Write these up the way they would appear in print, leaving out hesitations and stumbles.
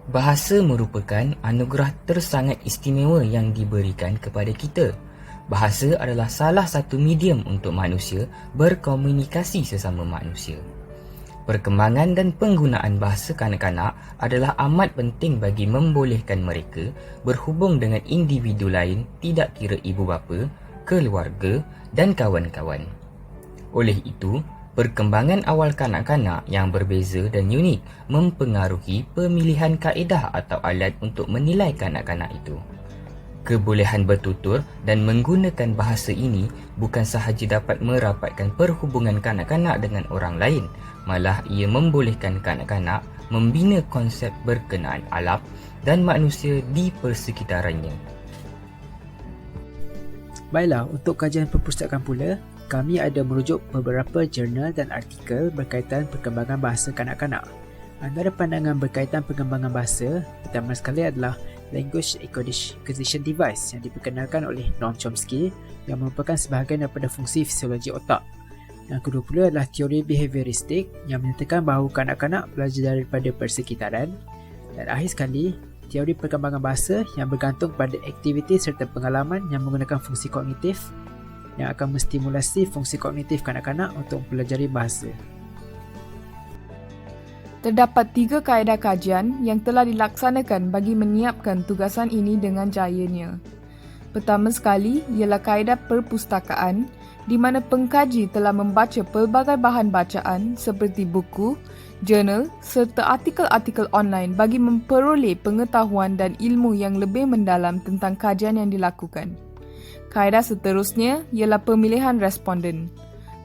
Bahasa merupakan anugerah tersangat istimewa yang diberikan kepada kita. Bahasa adalah salah satu medium untuk manusia berkomunikasi sesama manusia. Perkembangan dan penggunaan bahasa kanak-kanak adalah amat penting bagi membolehkan mereka berhubung dengan individu lain, tidak kira ibu bapa, keluarga dan kawan-kawan. Oleh itu, perkembangan awal kanak-kanak yang berbeza dan unik mempengaruhi pemilihan kaedah atau alat untuk menilai kanak-kanak itu. Kebolehan bertutur dan menggunakan bahasa ini bukan sahaja dapat merapatkan perhubungan kanak-kanak dengan orang lain, malah ia membolehkan kanak-kanak membina konsep berkenaan alam dan manusia di persekitarannya. Baiklah, untuk kajian perpustakaan pula, kami ada merujuk beberapa jurnal dan artikel berkaitan perkembangan bahasa kanak-kanak. Antara pandangan berkaitan perkembangan bahasa, pertama sekali adalah Language Acquisition Device yang diperkenalkan oleh Noam Chomsky yang merupakan sebahagian daripada fungsi fisiologi otak. Yang kedua pula adalah teori behavioristik yang menyatakan bahawa kanak-kanak belajar daripada persekitaran. Dan akhir sekali, teori perkembangan bahasa yang bergantung pada aktiviti serta pengalaman yang menggunakan fungsi kognitif yang akan menstimulasi fungsi kognitif kanak-kanak untuk mempelajari bahasa. Terdapat 3 kaedah kajian yang telah dilaksanakan bagi menyiapkan tugasan ini dengan jayanya. Pertama sekali ialah kaedah perpustakaan di mana pengkaji telah membaca pelbagai bahan bacaan seperti buku, jurnal serta artikel-artikel online bagi memperoleh pengetahuan dan ilmu yang lebih mendalam tentang kajian yang dilakukan. Kaedah seterusnya ialah pemilihan responden.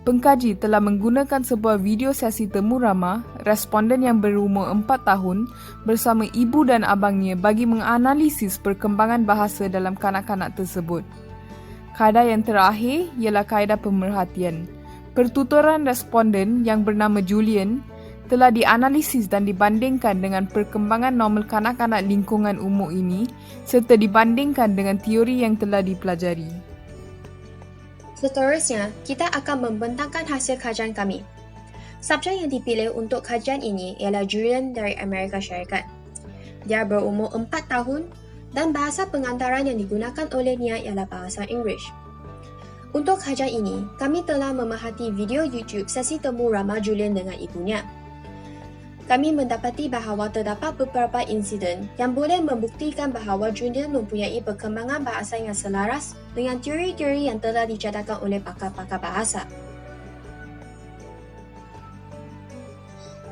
Pengkaji telah menggunakan sebuah video sesi temu ramah responden yang berumur 4 tahun bersama ibu dan abangnya bagi menganalisis perkembangan bahasa dalam kanak-kanak tersebut. Kaedah yang terakhir ialah kaedah pemerhatian. Pertuturan responden yang bernama Julian telah dianalisis dan dibandingkan dengan perkembangan normal kanak-kanak lingkungan umur ini serta dibandingkan dengan teori yang telah dipelajari. Seterusnya, kita akan membentangkan hasil kajian kami. Subjek yang dipilih untuk kajian ini ialah Julian dari Amerika Syarikat. Dia berumur 4 tahun dan bahasa pengantaran yang digunakan olehnya ialah bahasa Inggeris. Untuk kajian ini, kami telah memerhati video YouTube sesi temu ramah Julian dengan ibunya. Kami mendapati bahawa terdapat beberapa insiden yang boleh membuktikan bahawa Julian mempunyai perkembangan bahasa yang selaras dengan teori-teori yang telah dicadangkan oleh pakar-pakar bahasa.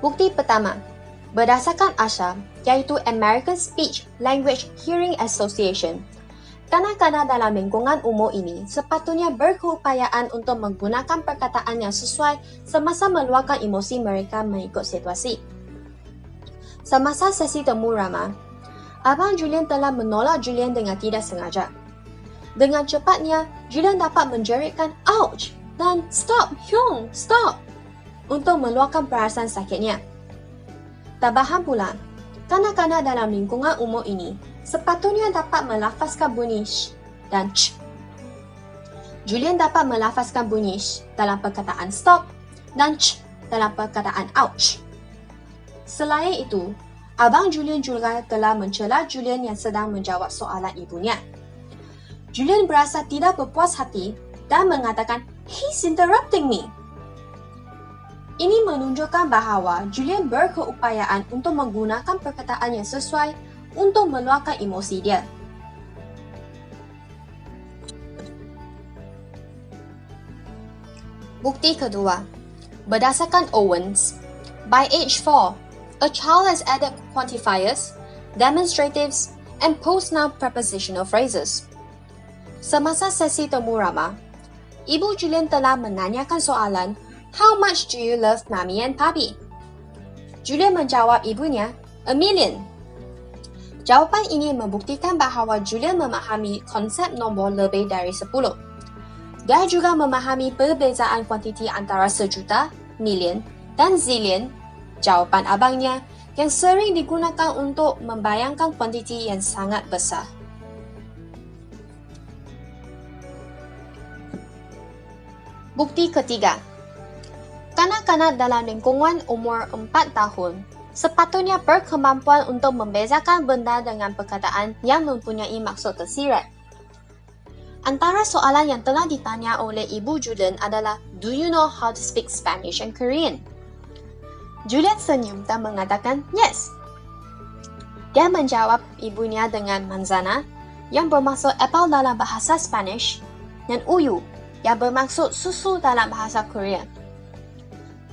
Bukti pertama, berdasarkan ASHA, iaitu American Speech Language Hearing Association, kanak-kanak dalam lingkungan umur ini sepatutnya berkeupayaan untuk menggunakan perkataan yang sesuai semasa meluahkan emosi mereka mengikut situasi. Semasa sesi temu ramah, Abang Julian telah menolak Julian dengan tidak sengaja. Dengan cepatnya, Julian dapat menjeritkan "ouch" dan "stop, Hyung, stop" untuk meluahkan perasaan sakitnya. Tambahan pula, kanak-kanak dalam lingkungan umur ini sepatutnya dapat melafazkan bunyi "sh" dan "ch". Julian dapat melafazkan bunyi "sh" dalam perkataan "stop" dan "ch" dalam perkataan "ouch". Selain itu, Abang Julian juga telah mencela Julian yang sedang menjawab soalan ibunya. Julian berasa tidak berpuas hati dan mengatakan, "He's interrupting me." Ini menunjukkan bahawa Julian berkeupayaan untuk menggunakan perkataan yang sesuai untuk meluahkan emosi dia. Bukti kedua, berdasarkan Owens, by age 4, a child has added quantifiers, demonstratives, and post-noun prepositional phrases. Semasa sesi temu ramah, Ibu Julian telah menanyakan soalan, "How much do you love Mommy and Papi?" Julian menjawab ibunya, "A million." Jawapan ini membuktikan bahawa Julian memahami konsep nombor lebih dari 10. Dia juga memahami perbezaan kuantiti antara sejuta, million, dan zillion, jawapan abangnya yang sering digunakan untuk membayangkan kuantiti yang sangat besar. Bukti ketiga, kanak-kanak dalam lingkungan umur 4 tahun sepatutnya berkemampuan untuk membezakan benda dengan perkataan yang mempunyai maksud tersirat. Antara soalan yang telah ditanya oleh Ibu Julian adalah, "Do you know how to speak Spanish and Korean?" Julian senyum dan mengatakan, "Yes." Dia menjawab ibunya dengan manzana, yang bermaksud apple dalam bahasa Spanish, dan uyu, yang bermaksud susu dalam bahasa Korea.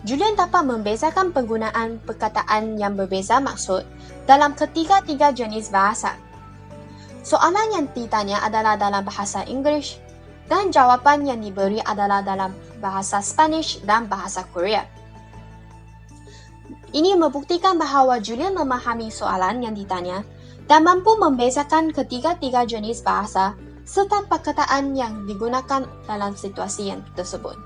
Julian dapat membezakan penggunaan perkataan yang berbeza maksud dalam ketiga-tiga jenis bahasa. Soalan yang ditanya adalah dalam bahasa Inggeris dan jawapan yang diberi adalah dalam bahasa Spanish dan bahasa Korea. Ini membuktikan bahawa Julian memahami soalan yang ditanya dan mampu membezakan ketiga-tiga jenis bahasa serta perkataan yang digunakan dalam situasi yang tersebut.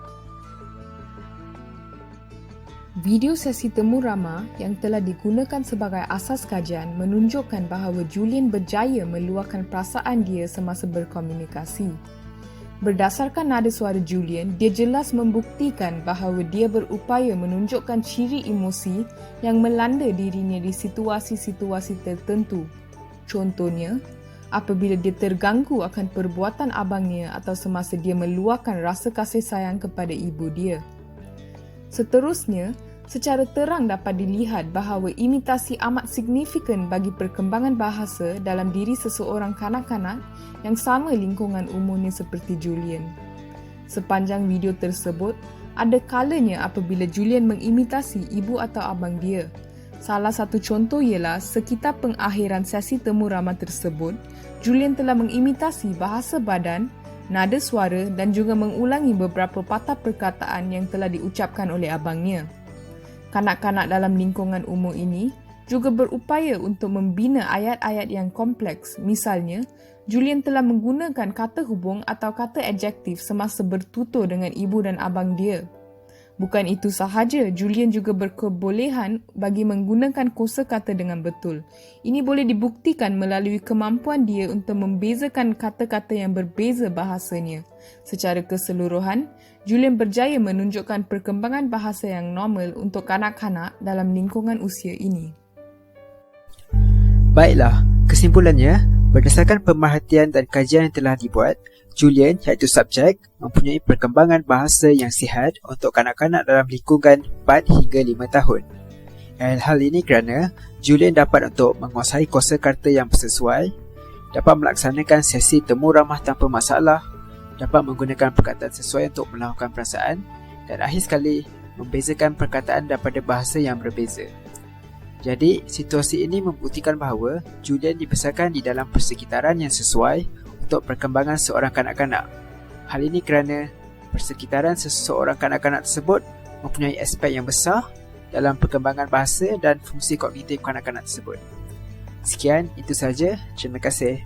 Video sesi temu ramah yang telah digunakan sebagai asas kajian menunjukkan bahawa Julian berjaya meluahkan perasaan dia semasa berkomunikasi. Berdasarkan nada suara Julian, dia jelas membuktikan bahawa dia berupaya menunjukkan ciri emosi yang melanda dirinya di situasi-situasi tertentu. Contohnya, apabila dia terganggu akan perbuatan abangnya atau semasa dia meluahkan rasa kasih sayang kepada ibu dia. Seterusnya, secara terang dapat dilihat bahawa imitasi amat signifikan bagi perkembangan bahasa dalam diri seseorang kanak-kanak yang sama lingkungan umurnya seperti Julian. Sepanjang video tersebut, ada kalanya apabila Julian mengimitasi ibu atau abang dia. Salah satu contoh ialah sekitar pengakhiran sesi temu ramah tersebut, Julian telah mengimitasi bahasa badan, nada suara dan juga mengulangi beberapa patah perkataan yang telah diucapkan oleh abangnya. Kanak-kanak dalam lingkungan umur ini juga berupaya untuk membina ayat-ayat yang kompleks. Misalnya, Julian telah menggunakan kata hubung atau kata adjektif semasa bertutur dengan ibu dan abang dia. Bukan itu sahaja, Julian juga berkebolehan bagi menggunakan kosakata dengan betul. Ini boleh dibuktikan melalui kemampuan dia untuk membezakan kata-kata yang berbeza bahasanya. Secara keseluruhan, Julian berjaya menunjukkan perkembangan bahasa yang normal untuk kanak-kanak dalam lingkungan usia ini. Baiklah, kesimpulannya, berdasarkan pemerhatian dan kajian yang telah dibuat, Julian, iaitu subjek, mempunyai perkembangan bahasa yang sihat untuk kanak-kanak dalam lingkungan 4 hingga 5 tahun. Hal ini kerana Julian dapat untuk menguasai kosakata yang sesuai, dapat melaksanakan sesi temu ramah tanpa masalah, dapat menggunakan perkataan sesuai untuk melakukan perasaan, dan akhir sekali, membezakan perkataan daripada bahasa yang berbeza. Jadi, situasi ini membuktikan bahawa Julian dibesarkan di dalam persekitaran yang sesuai untuk perkembangan seorang kanak-kanak. Hal ini kerana persekitaran seseorang kanak-kanak tersebut mempunyai aspek yang besar dalam perkembangan bahasa dan fungsi kognitif kanak-kanak tersebut. Sekian, itu sahaja. Terima kasih.